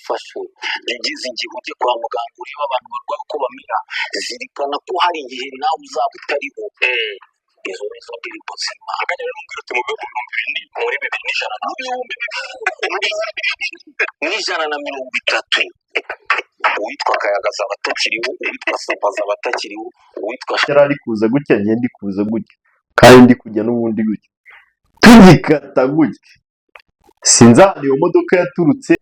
fashe yagize igihe ujye kwa muganga ureba abantu barwaye uko bamera, zirikana ko hari igihe nawe uzaba utariho. Izo nizo ndirimbo zima akajya n'umbwira uti muri 1,130 uwitwa Kayagaza abatakiriho, uwitwa Sepaza abatakiriho, uwitwa ari kuza gutya njye ndi kuza gutya kandi ndi kujya n'ubundi gutya tugikata gutya, sinzi ahantu iyo modoka yaturutse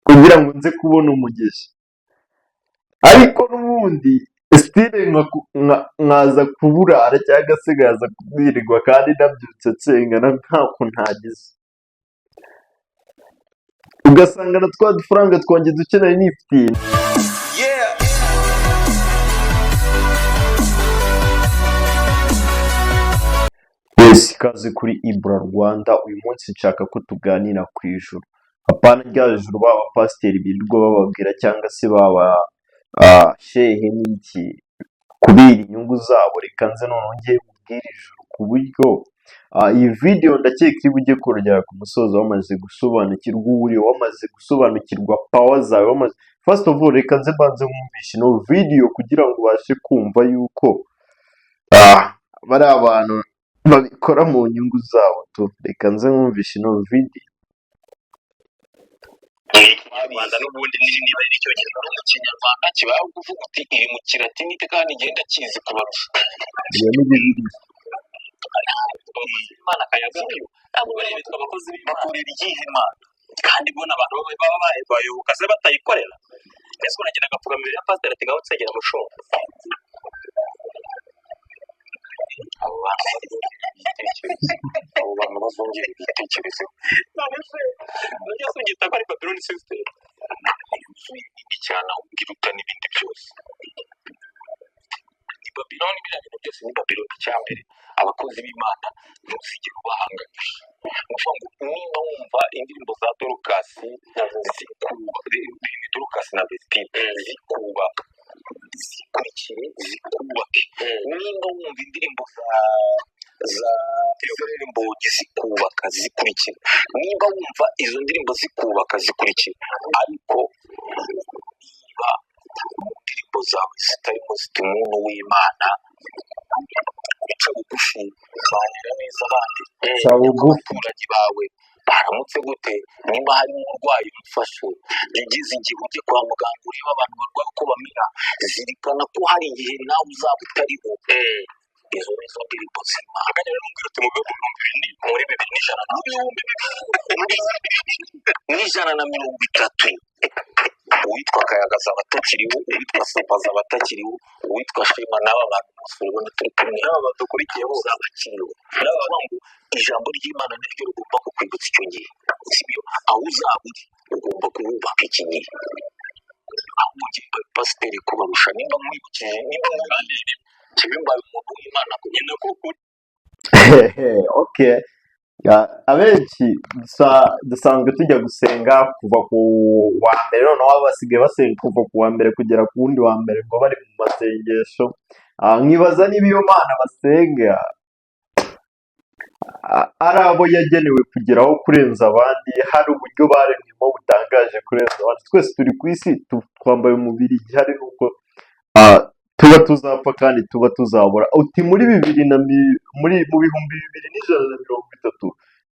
kugira ngo nze kubona umugisha, ariko n'ubundi stile nkaza kuburara cyangwa se nkaza kubwirirwa kandi nabyutse nsengana ntako ntagize, ugasanga na twa dufaranga twanjye dukeneye nifitiye. Yes, ikaze kuri Ibra Rwanda. Uyu munsi nshaka ko tuganira ku ijuru, apana rya juru baba pasiteri birirwa bababwira cyangwa se baba shehe n'iki kubera inyungu zabo. Reka nze noneho ngiye kubwira ijuru ku buryo iyi video ndakeka iba ujye kurugera ku musozo wamaze gusobanukirwa uburyo, wamaze gusobanukirwa power zawe, first of all reka nze mbanze nkumvishe no video kugira ngo ubashe kumva yuko bari abantu babikora mu nyungu zabo tu. Reka nze nkumvishe no video. Rwanda n'ubundi niba ari cyo kintu mu Kinyarwanda kibaho kuvuga uti iri mu Kilatini kandi igenda kizi kubarusha. Iyo ni bibiri. Imana Kayagaza ntabwo barebetwa abakozi b'Imana ry'ihema kandi bona abantu baba bayoboka se batayikorera. Ese uragenda agapfukamira ya pastor ati ngaho tsegera mushonga. Abo bantu bazongera ibitekerezo. None se ugita ko ari Babylon system. Cyane ugiruta n'ibindi byose. Babylon ibintu byose ni Babylon cyambere. Abakozi b'Imana ntuzigere ubahanganisha. Uvuga ngo niba wumva indirimbo za Dorcas Dorcas na Vestine zikubaka zikurikire zikubake, niba wumva indirimbo za Theophile zikubaka zikurikire, niba wumva izo ndirimbo zikubaka zikurikire, ariko niba indirimbo zawe zitarimo zituma umuntu w'Imana uca bugufi ukanira neza abandi abaturage bawe baramutse gute, niba hari umurwayi umufashe yagize igihe ujye kwa muganga ureba abantu barwaye uko bamera, zirikana ko hari igihe nawe uzaba utariho. Izo nizo ndirimbo zima akajya n'umbwira uti muri 1,130 uwitwa Kayagaza abatakiriho, uwitwa Sepaza abatakiriho, uwitwa Shema n'aba bantu ubona turi kumwe n'aba badukurikiye bose abakiriho. N'aba ngo ijambo ry'Imana niryo rigomba kukwibutsa icyo gihe, sibyo? Aho uzaba uri ugomba kubaka iki gihe. Aho ugiye pasiteri kubarusha nimba mwibukije nimba mwibukije kibimbaye umuntu w'Imana kugenda koko. Okay. Abenshi dusanzwe tujya gusenga kuva ku wa mbere, noneho basigaye basenga kuva ku wa mbere kugera ku wundi wa mbere ngo bari mu masengesho. Nkibaza niba iyo Mana basenga ari abo yagenewe kugeraho kurenza abandi, hari uburyo baremyemo butangaje kurenza abandi. Twese turi ku isi twambaye umubiri, igihari nuko tuba tuzapfa kandi tuba tuzabura. Uti muri mu 2030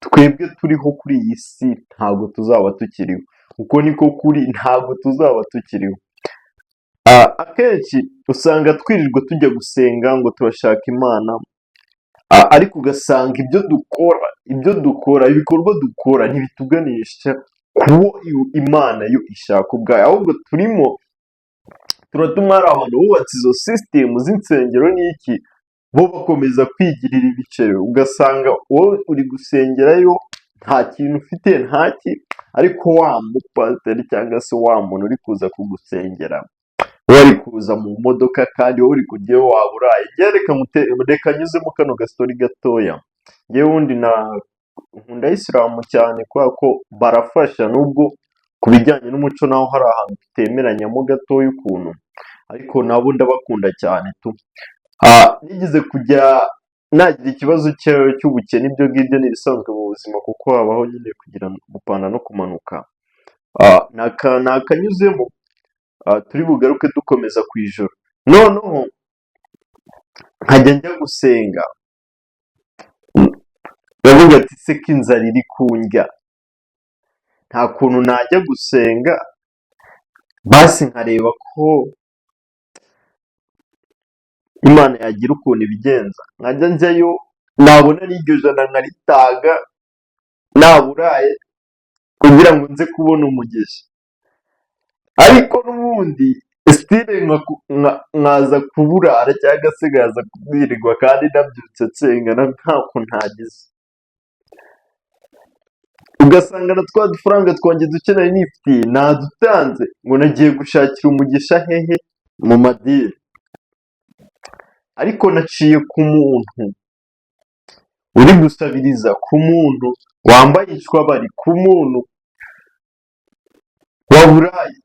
twebwe turiho kuri iyi si ntabwo tuzaba tukiriho. Uko niko kuri, ntabwo tuzaba tukiriho. Akenshi usanga twirirwa tujya gusenga ngo turashaka Imana, ariko ugasanga ibyo dukora ibikorwa dukora ntibituganisha kuwo Imana yo ishaka ubwayo, ahubwo turatuma hari abantu bubatse izo sisitemu z'insengero n'iki bo bakomeza kwigirira ibiceri, ugasanga wowe uri gusengerayo nta kintu ufite ntaki, ariko wa mupasiteri cyangwa se wa muntu uri kuza kugusengera wari kuza mu modoka kandi wowe uri kujyayo waburaye. Reka nyuzemo kano gastori gatoya. Ngewe wundi nkunda Isilamu cyane kubera ko barafasha, nubwo ku bijyanye n'umuco naho hari ahantu tutemeranyamo gatoya ukuntu, ariko nabo ndabakunda cyane tu. Nigeze kujya nagira ikibazo cy'ubukene, ibyo ngibyo ni ibisanzwe mu buzima kuko habaho nyine kugira gupanda no kumanuka. ni akanyuzemo, turi bugaruke dukomeza ku ijoro. Noneho nkajya njya gusenga, ndavuga ati se ko inzara iri kundya, nta kuntu najya gusenga basi nkareba ko Imana yagira ukuntu ibigenza, nkajya njyayo nabona n'iryo jana nkaritanga naburaye kugira ngo nze kubona umugisha, ariko n'ubundi sitire nkaza kuburara cyangwa se nkaza kubwirirwa kandi nabyutse nsenga ntako ntagize, ugasanga na twa dufaranga twanjye duke nari nifitiye nadutanze ngo nagiye gushakira umugisha hehe, mu madini. Ariko naciye ku muntu uri gusabiriza, ku muntu wambaye inshwabari, ku muntu waburaye,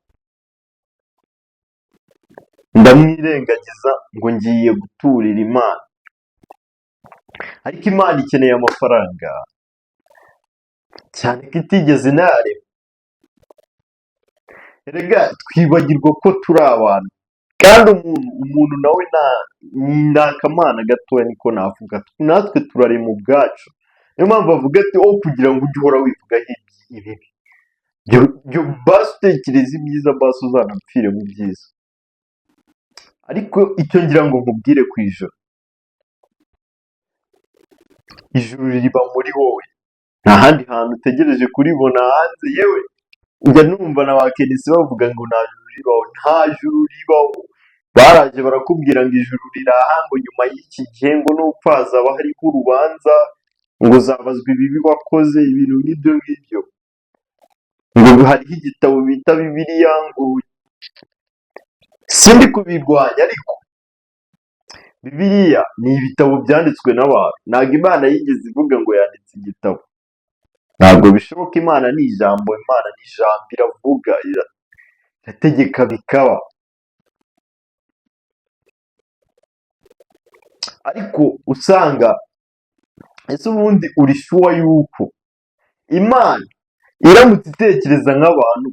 ndamwirengagiza ngo ngiye guturira Imana. Ariko Imana ikeneye amafaranga cyane ko itigeze inarema. Erega twibagirwa ko turi abantu, kandi umuntu nawe ni akamana gatoya, niko navuga, natwe turarema ubwacu. Niyo mpamvu avuga ati aho kugira ngo ujye uhora wivugaho ibibi, basi utekereza ibyiza, basi uzanapfire mu byiza. Ariko icyo ngira ngo nkubwire ku ijoro, ijuru riba muri wowe, nta handi hantu utegereje kuribona hanze. Yewe njya numva na ba Kenisi bavuga ngo nta juru ribaho, nta juru ribaho. Baraje barakubwira ngo ijuru riraha, ngo nyuma y'iki gihe ngo nupfa hazaba hariho urubanza, ngo uzabazwa ibibi wakoze, ibintu nk'ibyo ngibyo, ngo hariho igitabo bita Bibiliya, ngo sindi kubirwanya, ariko Bibiliya ni ibitabo byanditswe n'abantu, ntabwo Imana yigeze ivuga ngo yanditse igitabo. Ntabwo bishoboka. Imana ni ijambo, Imana ni ijambo, iravuga, irategeka bikaba. Ariko usanga ese ubundi uri shuwa yuko Imana iramutse itekereza nk'abantu,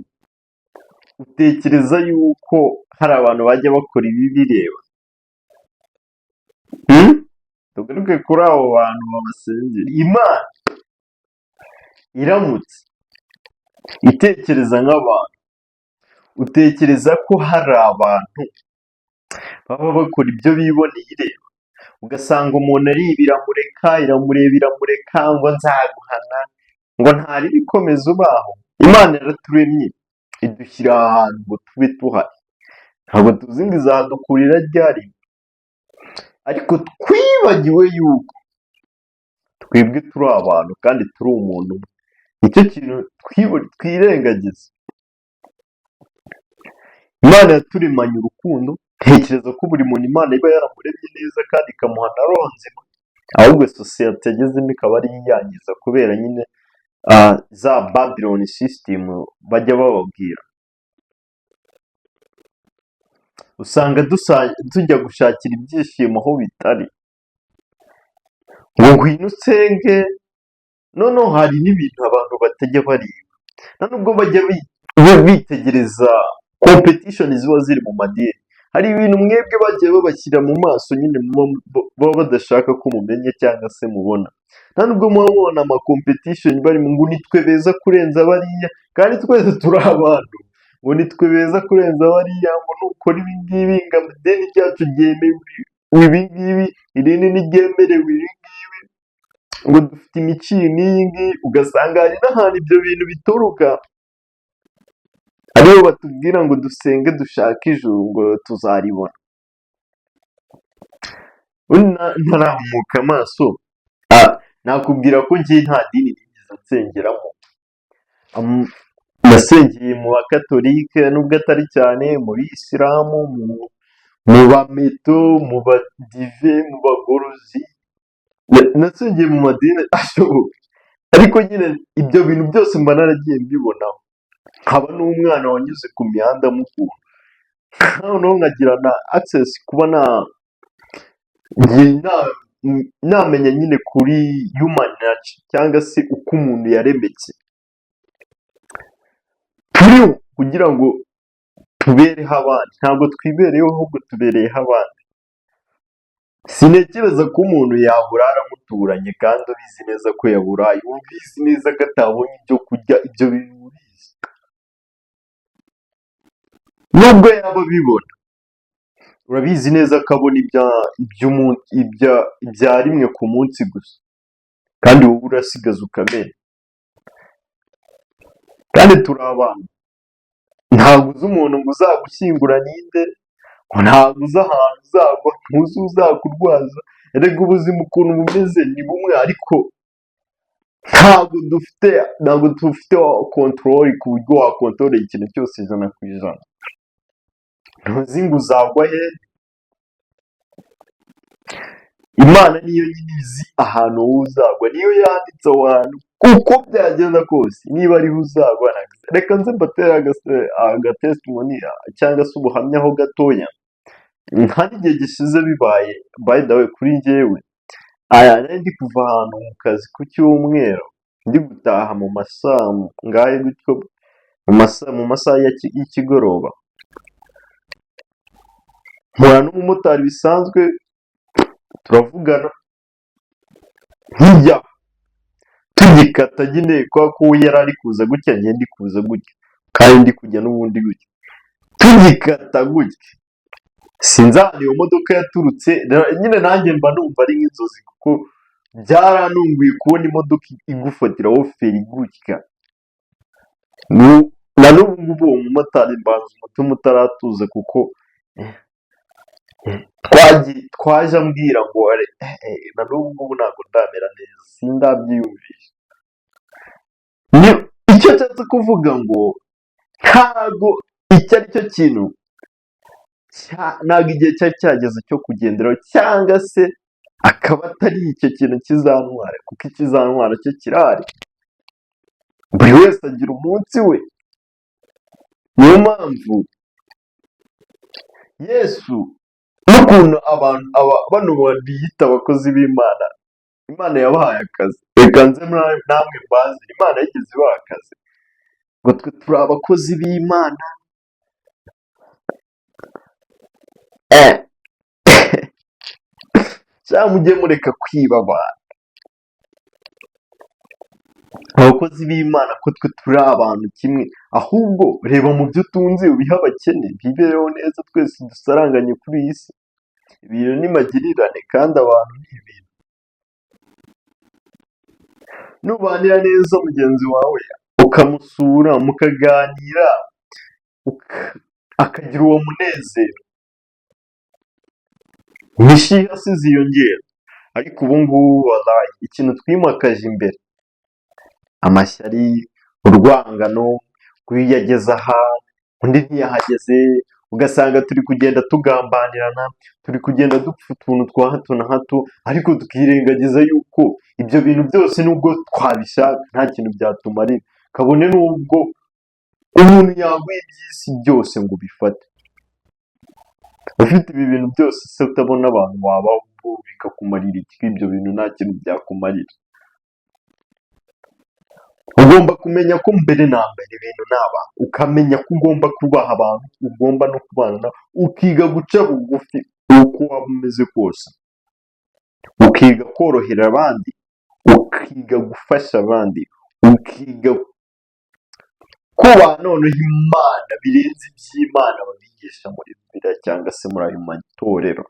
utekereza yuko hari abantu bajya bakora ibi bireba? Tugaruke kuri abo bantu babasengera. Imana iramutse itekereza nk'abantu, utekereza ko hari abantu baba bakora ibyo biboneye ireba? Ugasanga umuntu ariba iramureka ngo nzaguhana, ngo ntari bikomeza ubaho. Imana yaraturemye idushyira ahantu ngo tube tuhari, ntabwo tuzi ngo izadukurira ryari, ariko twibagiwe yuko twebwe turi abantu kandi turi umuntu umwe. Nicyo kintu twirengagiza. Imana yaturemanye urukundo, ntekereza ko buri muntu Imana iba yaramuremye neza kandi ikamuha na roho nzima, ahubwo sosiyete yagezemo ikaba ari iyangiza kubera nyine za Babylon system bajya bababwira. Usanga tujya gushakira ibyishimo aho bitari, ngo ngwino usenge. Noneho hari n'ibintu abantu batajya bareba, nta nubwo bajya bitegereza competition ziba ziri mu madini. Hari ibintu mwebwe bagiye babashyira mu maso nyine baba badashaka ko mumenya cyangwa se mubona. Nta nubwo muba mubona ama competition barimo ngo nitwe beza kurenza bariya, kandi twese turi abantu, ngo nitwe beza kurenza bariya, ngo nukora ibi ngibi ngo ideni ryacu ryemewe ibi ngibi, ideni ntiryemerewe ibi ngibi, ngo dufite imiciro n'iyi ngiyi. Ugasanga hari n'ahantu ibyo bintu bituruka, aribo batubwira ngo dusenge dushake ijuru ngo tuzaribona. Ntaramuka amaso, nakubwira ko njye nta dini nigeze nsengeramo. Nasengeye mu bakatolike nubwo atari cyane, muri isilamu, mu bameto, mu badive, mu bagorozi, nasengeye mu madini ashoboka. Ariko nyine ibyo bintu byose mba naragiye mbibonaho, nkaba n'umwana wanyuze ku mihanda mukuru, noneho nkagira na access kuba namenya nyine kuri human nature cyangwa se uko umuntu yaremetse. turiho kugira ngo tubereho abandi, ntabwo twibereyeho ahubwo tubereyeho abandi. Sintekereza ko umuntu yaburara muturanye kandi ubizi neza ko yaburaye, ubizi neza ko atabonye ibyo kurya, ibyo bintu ubizi. Nubwo yaba abibona, urabizi neza ko abona ibya rimwe ku munsi gusa, kandi wowe urasigaza ukamenya. Kandi turi abantu, ntabwo uzi umuntu ngo uzagushyingura ninde, ngo ntabwo uzi ahantu uzagwa, ntuzi uzakurwaza. Erega ubuzima ukuntu bumeze ni bumwe, ariko ntabwo dufite kontorori ku buryo wakontorora ikintu cyose ijana ku ijana. Ntuzi ngo uzagwa he. Imana niyo nyine izi ahantu wowe uzagwa, niyo yanditse aho hantu uko byagenda kose, niba ariho uzagwa. Reka nze mbatere agatesitimoni cyangwa se ubuhamya ho gatoya. Hari igihe gishize bibaye, by the way, kuri njyewe nari ndi kuva ahantu mu kazi ku cyumweru, ndi gutaha mu masaha ngahe gutyo, mu masaha y'ikigoroba, mpura n'umumotari bisanzwe, turavugana, nkijya tugikata nyine kubera ko we yari ari kuza gutya, njye ndi kuza gutya, kandi ndi kujya n'ubundi gutya, tugikata gutya, sinzi ahantu iyo modoka yaturutse. Nyine nanjye mba numva ari nk'inzozi, kuko byaranunguye kubona imodoka igufatiraho feri gutya. Na n'ubu ngubu uwo mumotari mbanza umutima utaratuza, kuko twaje ambwira ngo na n'ubu ngubu ntabwo ndamera neza, sindabyiyumvisha. Icyo nshatse kuvuga ngo ntabwo icyo ari cyo kintu, ntabwo igihe cyari cyageze cyo kugenderaho, cyangwa se akaba atari icyo kintu kizantwara, kuko ikizantwara cyo kirahari. Buri wese agira umunsi we. Niyo mpamvu Yesu, n'ukuntu bano biyita abakozi b'Imana, Imana yabahaye akazi. Reka nze namwe mbazi, Imana yigeze ibaha akazi ngo twe turi abakozi b'Imana. Cyangwa mujye mureka kwiba abantu. Abakozi b'Imana ko twe turi abantu kimwe, ahubwo reba mu byo utunze ubihe abakene, bibereho neza, twese dusaranganye kuri iyi si. Ibintu ni magirirane, kandi abantu ni ibintu. Nubanira neza mugenzi wawe, ukamusura, mukaganira, akagira uwo munezero, imishiha si ziyongera. Ariko ubu ngubu wallahi, ikintu twimakaje imbere, amashyari, urwangano, kuyageza aha undi ntiyahageze, ugasanga turi kugenda tugambanirana, turi kugenda dupfa utuntu twa hato na hato, ariko tukirengagiza yuko ibyo bintu byose nubwo twabishaka nta kintu byatumarira. Kabone nubwo umuntu yaguye iby'isi byose ngo ubifate, ufite ibi bintu byose se utabona abantu wabaho bikakumarira iki? Ibyo bintu nta kintu byakumarira. Ugomba kumenya ko mbere na mbere ibintu ni abantu, ukamenya ko ugomba kubaha abantu, ugomba no kubana nabo, ukiga guca bugufi uko waba umeze kose, ukiga korohera abandi, ukiga gufasha abandi, ukiga kubaha noneho Imana birenze iby'Imana babigisha muri Bibiliya cyangwa se muri ayo matorero.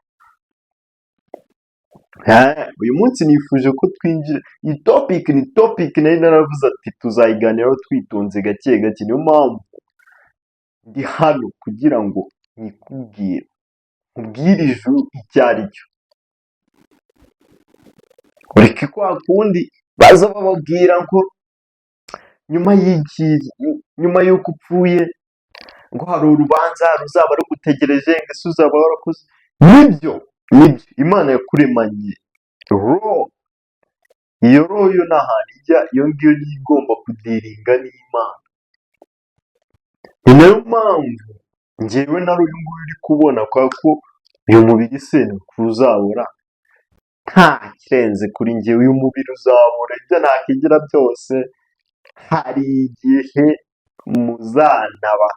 Uyu munsi nifuje ko twinjira iyi topic nari naravuze ati tuzayiganiraho twitonze gake gake. Niyo mpamvu ndi hano kugira ngo nkubwire ijuru icyo ari cyo. Ureke kwa kundi baza bababwira ngo nyuma y'uko upfuye ngo hari urubanza ruzaba rugutegereje, ngo ese uzaba warakoze. Nibyo Imana yakuremanye roho, iyo roho yo nta hantu ijya, iyo ngiyo niyo igomba kudiringa n'Imana. Ni nayo mpamvu njyewe nari uyu nguyu uri kubona, kubera ko uyu mubiri se ntuzabura, nta kirenze kuri njyewe. Uyu mubiri uzabura, ibyo nakigira byose hari igihe muzanaba,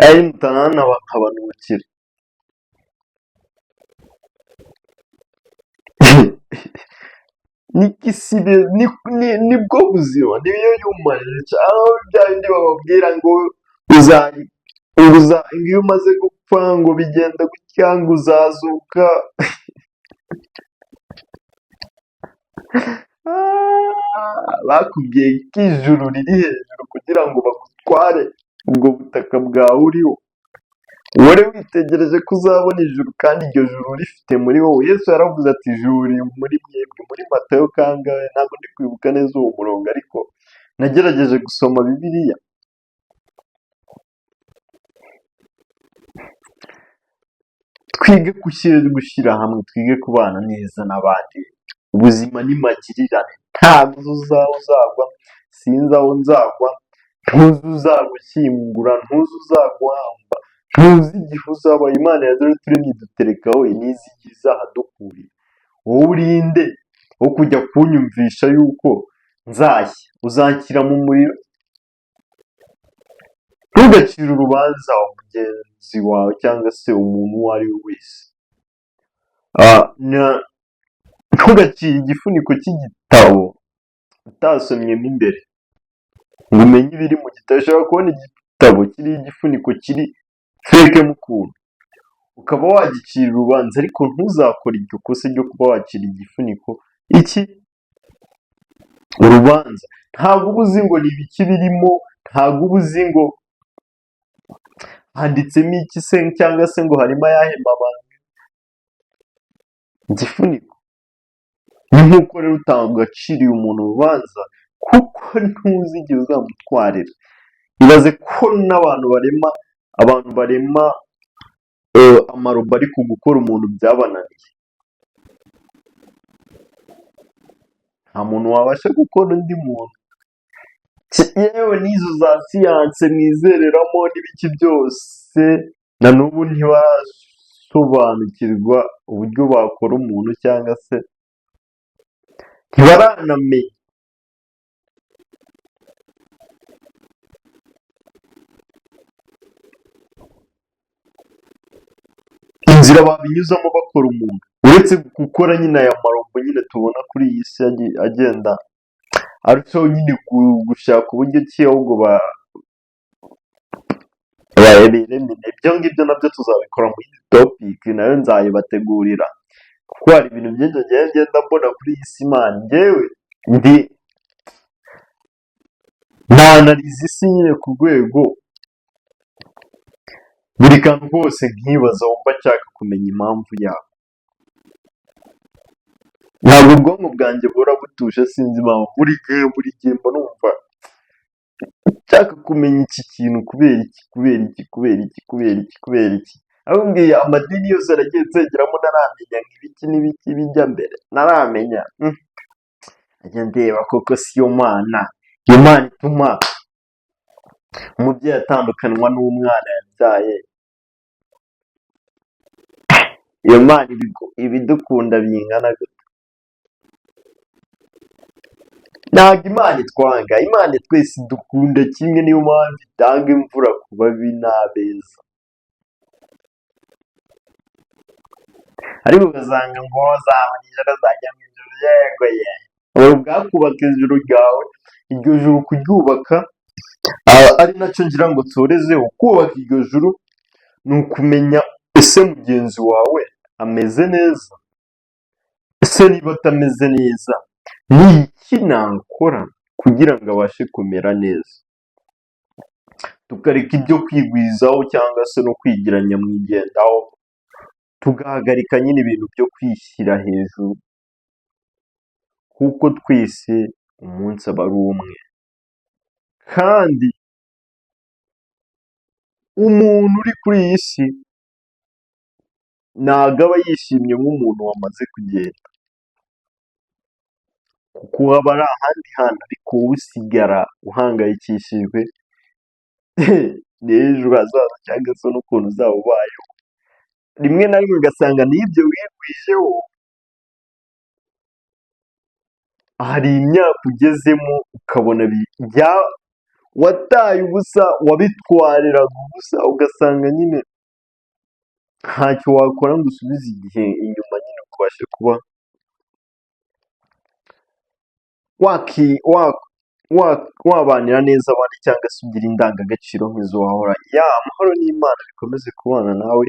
ari mutananaba nkabanukira. Nibwo buzima, niyo yumanije, aho bya bindi bababwira ngo iyo umaze gupfa ngo bigenda gutya ngo uzazuka. Bakubwiye ko ijuru riri hejuru kugira ngo bagutware ubwo butaka bwawe uriho, wari witegereje ko uzabona ijuru kandi iryo juru rifite muri wowe. Yesu yaravuze ati ijuru riri muri mwebwe, muri Matayo kangahe, ntabwo ndi kwibuka neza uwo murongo, ariko nagerageje gusoma Bibiliya. Twige gushyira hamwe, twige kubana neza n'abandi. Ubuzima ni magirirane, ntabwo uzagwa, sinzi aho nzagwa, ntuzi uzagushyingura, ntuzi uzaguhamba, ntuzi igihe uzaba. Imana yazanye turemye iduterekaho, n'izi igihe izahadukuriye. Wowe urinde wo kujya kunyumvisha yuko nzashya, uzakira mu muriro. Ntugacire urubanza mugenzi wawe cyangwa se umuntu uwo ari we wese. Ntugacire igifuniko cy'igitabo utasomyemo imbere ngo umenye ibiri mu gitabo. Ushobora kubona igitabo kiriho igifuniko kiri fekemo ukuntu, ukaba wagicira urubanza, ariko ntuzakore iryo kosa ryo kuba wacira igifuniko urubanza. Ntabwo uba uzi ngo ni ibiki birimo, ntabwo uba uzi ngo handitsemo iki se, cyangwa se ngo harimo ayahe mabanga. Igifuniko ni nk'uko rero utagaciriye umuntu urubanza kuko ntuzi igihe uzamutwarira. Ibaze ko n'abantu barema amarobo ariko gukora umuntu byabananiye. Nta muntu wabasha gukora undi muntu. Yewe n'izo za siyanse mwizereramo n'ibiki byose, na n'ubu ntibarasobanukirwa uburyo bakora umuntu, cyangwa se ntibaranamenya inzira babinyuzamo bakora umuntu, uretse gukora nyine aya marobo nyine tubona kuri iyi si agenda arushaho nyine gushaka uburyo ki ahubwo barebera. Ibyo ngibyo nabyo tuzabikora muri iyi topiki, nayo nzayibategurira, kuko hari ibintu byinshi ngenda mbona kuri iyi si. Imana njyewe ntanariza isi nyine ku rwego buri kantu kose nkibaza, wumva nshaka kumenya impamvu yako. Ntabwo ubwonko bwanjye buhora butuje, sinzi impamvu. Buri gihe mba numva nshaka kumenya iki kintu kubera iki. Ahubwiye amadini yose aragiye nsengeramo ntaramenya ngo ibiki n'ibiki bijya mbere, ntaramenya. Ajya ndeba koko si yo Mana, iyo Mana ituma umubyeyi atandukanywa n'umwana yabyaye. Iyo Mana ibidukunda bingana gute? Ntabwo Imana itwanga, Imana twese idukunda kimwe, niyo mpamvu itanga imvura ku babi n'abeza. Ariko ugasanga ngo zabona ijoro zajya mu ijoro, yego ye. Wowe bwakubaka ijuru ryawe, iryo juru kuryubaka ari nacyo ngira ngo nsorezeho. Kubaka iryo juru ni ukumenya ese mugenzi wawe ameze neza, ese niba atameze neza ni iki nakora kugira ngo abashe kumera neza. Tukareka ibyo kwigwizaho cyangwa se no kwigira nyamwigendaho, tugahagarika nyine ibintu byo kwishyira hejuru, kuko twese umunsi aba ari umwe. Kandi umuntu uri kuri iyi si ntabwo aba yishimye nk'umuntu wamaze kugenda, kuko haba ari ahandi hantu, ariko wowe usigara uhangayikishijwe n'ejo hazaza cyangwa se n'ukuntu uzaba ubayeho. Rimwe na rimwe ugasanga n'ibyo wigwijeho hari imyaka ugezemo ukabona wataye ubusa, wabitwariraga ubusa, ugasanga nyine ntacyo wakora ngo usubize igihe inyuma, nyine ubashe kuba wabanira neza abandi cyangwa se ugira indangagaciro nk'izo wahoranye. Amahoro n'Imana bikomeze kubana nawe.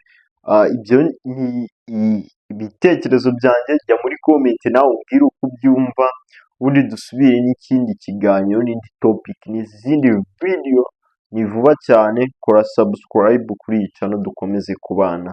Ibyo ni ibitekerezo byanjye, jya muri komenti nawe umbwire uko ubyumva, ubundi dusubire n'ikindi kiganiro n'indi topic n'izindi video, ni vuba cyane. Kora subscribe kuri iyi channel dukomeze kubana.